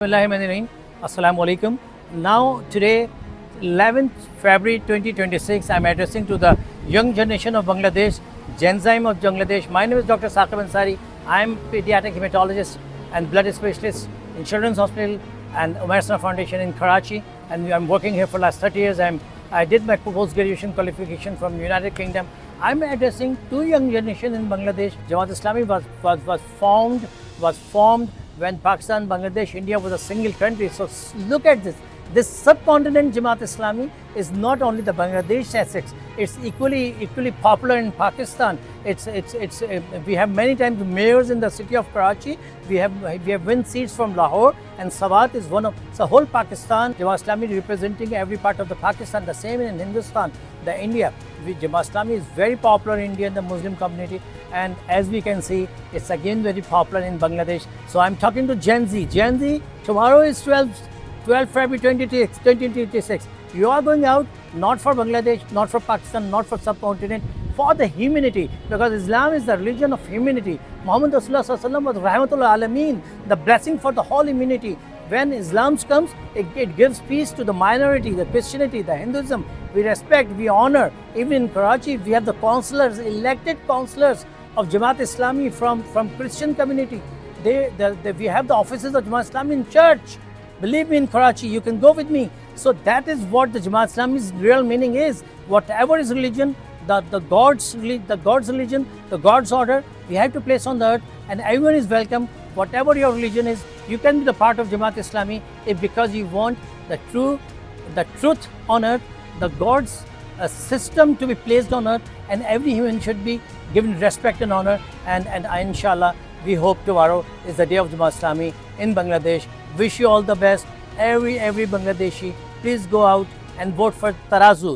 Assalamualaikum. Now today, 11th February 2026, I'm addressing to the young generation of Bangladesh, Gen Z of Bangladesh. My name is Dr. Saqib Ansari. I'm Pediatric Hematologist and Blood Specialist in Children's Hospital and Umar Foundation in Karachi, and I'm working here for the last 30 years. I did my post-graduation qualification from the United Kingdom. I'm addressing two young generation in Bangladesh. Jamaat Islami was formed when Pakistan, Bangladesh, India was a single country. So look at this. This subcontinent Jamaat Islami is not only the Bangladesh Essex, it's equally popular in Pakistan. We have many times mayors in the city of Karachi. We have win seats from Lahore, and Swat is one of the whole Pakistan. Jamaat Islami representing every part of the Pakistan. The same in Hindustan, the India. Jamaat Islami is very popular in India in the Muslim community, and as we can see, it's again very popular in Bangladesh. So I'm talking to Gen Z. Gen Z, tomorrow is 12 February 2026. You are going out not for Bangladesh, not for Pakistan, not for subcontinent, for the humanity, because Islam is the religion of humanity. Muhammad Rasulullah Sallallahu was Rahmatullah Alameen, the blessing for the whole humanity. When Islam comes, it gives peace to the minority, the Christianity, the Hinduism. We respect, we honor. Even in Karachi, we have the counselors, elected counselors of Jamaat Islami from Christian community. We have the offices of Jamaat Islami in church. Believe me, in Karachi, you can go with me. So that is what the Jamaat Islami's real meaning is. Whatever is religion, the God's religion, the God's order, we have to place on the earth, and everyone is welcome. Whatever your religion is, you can be the part of Jamaat Islami if because you want the truth on earth, the God's system to be placed on earth, and every human should be given respect and honor. And inshallah, we hope tomorrow is the day of Jamaat Islami in Bangladesh. Wish you all the best. Every Bangladeshi, please go out and vote for Tarazu.